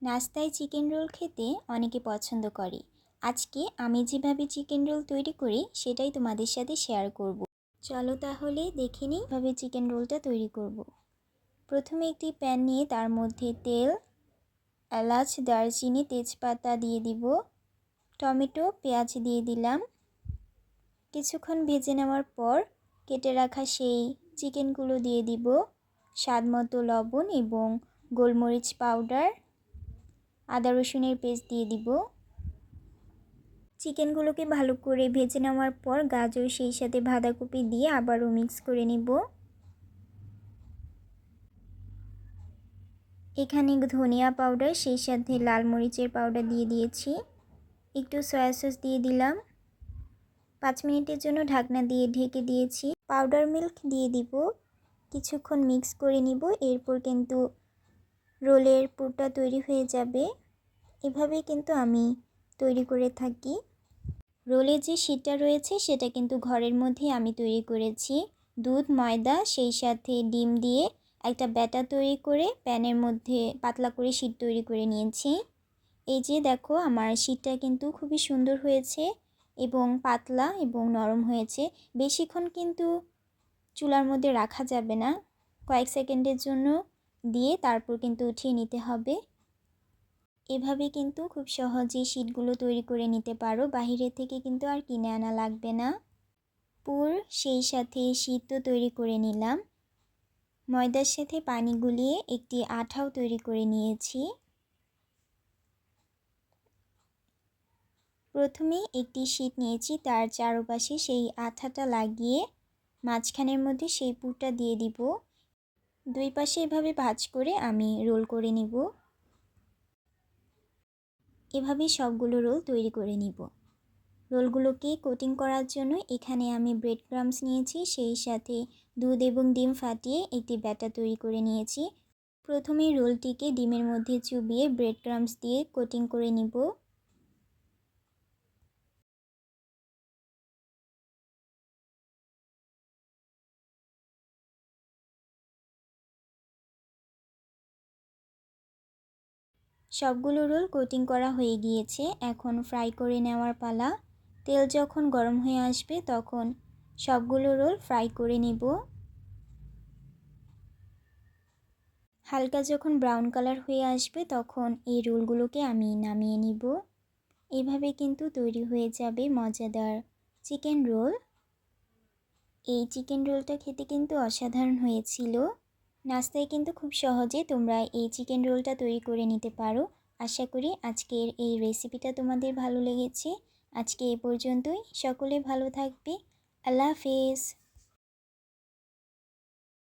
নাস্তায় chicken roll খেতে অনেকে পছন্দ করে। আজকে আমি যেভাবে চিকেন রোল তৈরি করি সেটাই তোমাদের সাথে শেয়ার করব। চলো তাহলে দেখে নিই কিভাবে চিকেন রোলটা তৈরি করব। প্রথমে একটি প্যান নিয়ে তার মধ্যে তেল, এলাচ, দারচিনি, তেজপাতা দিয়ে দিব। টমেটো, পেঁয়াজ দিয়ে দিলাম। কিছুক্ষণ ভেজে নেওয়ার পর কেটে রাখা সেই চিকেনগুলো দিয়ে দিব। স্বাদ মতো লবণ এবং গোলমরিচ পাউডার, আদা রসুনের পেস্ট দিয়ে দিব। চিকেনগুলোকে ভালো করে ভেজে নেওয়ার পর গাজর সেই সাথে বাঁধাকপি দিয়ে আবারও মিক্স করে নিব। এখানে ধনিয়া পাউডার সেই সাথে লাল মরিচের পাউডার দিয়ে দিয়েছি। একটু সয়া সস দিয়ে দিলাম। 5 মিনিটের জন্য ঢাকনা দিয়ে ঢেকে দিয়েছি। পাউডার মিল্ক দিয়ে দিব। কিছুক্ষণ মিক্স করে নিব। এরপর কিন্তু রোলের পুরটা তৈরি হয়ে যাবে। এভাবেই কিন্তু আমি তৈরি করে থাকি। রোলের যে শীটটা রয়েছে সেটা কিন্তু ঘরের মধ্যেই আমি তৈরি করেছি। দুধ, ময়দা সেই সাথে ডিম দিয়ে একটা ব্যাটার তৈরি করে প্যানের মধ্যে পাতলা করে শীট তৈরি করে নিয়েছি। এই যে দেখো আমার শীটটা কিন্তু খুবই সুন্দর হয়েছে এবং পাতলা এবং নরম হয়েছে। বেশিক্ষণ কিন্তু চুলার মধ্যে রাখা যাবে না, কয়েক সেকেন্ডের জন্য দিয়ে তারপর কিন্তু উঠিয়ে নিতে হবে। এভাবে কিন্তু খুব সহজেই শীটগুলো তৈরি করে নিতে পারো, বাইরে থেকে কিন্তু আর কিনে আনা লাগবে না। পুর সেই সাথে শীট তো তৈরি করে নিলাম। ময়দার সাথে পানি গুলিয়ে একটি আঠাও তৈরি করে নিয়েছি। প্রথমে একটি শীট নিয়েছি, তার চারপাশে সেই আঠাটা লাগিয়ে মাঝখানের মধ্যে সেই পুরটা দিয়ে দিব। দুই পাশে এভাবে ভাঁজ করে আমি রোল করে নিব। এভাবে সবগুলো রোল তৈরি করে নিব। রোলগুলোকে কোটিং করার জন্য এখানে আমি ব্রেড ক্রাম্বস নিয়েছি, সেই সাথে দুধ এবং ডিম ফাটিয়ে একটি ব্যাটার তৈরি করে নিয়েছি। প্রথমে রোলটিকে ডিমের মধ্যে চুবিয়ে ব্রেড ক্রাম্বস দিয়ে কোটিং করে নিব। সবগুলো রোল কোটিং করা হয়ে গিয়েছে, এখন ফ্রাই করে নেওয়ার পালা। তেল যখন গরম হয়ে আসবে তখন সবগুলো রোল ফ্রাই করে নিব। হালকা যখন ব্রাউন কালার হয়ে আসবে তখন এই রোলগুলোকে আমি নামিয়ে নিব। এভাবে কিন্তু তৈরি হয়ে যাবে মজাদার চিকেন রোল। এই চিকেন রোলটা খেতে কিন্তু অসাধারণ হয়েছিল। নাস্তায় কিন্তু খুব সহজে তোমরা এই চিকেন রোলটা তৈরি করে নিতে পারো। আশা করি আজকের এই রেসিপিটা তোমাদের ভালো লেগেছে। আজকে এ পর্যন্তই। সকলে ভালো থাকবে। আল্লাহ হাফেজ।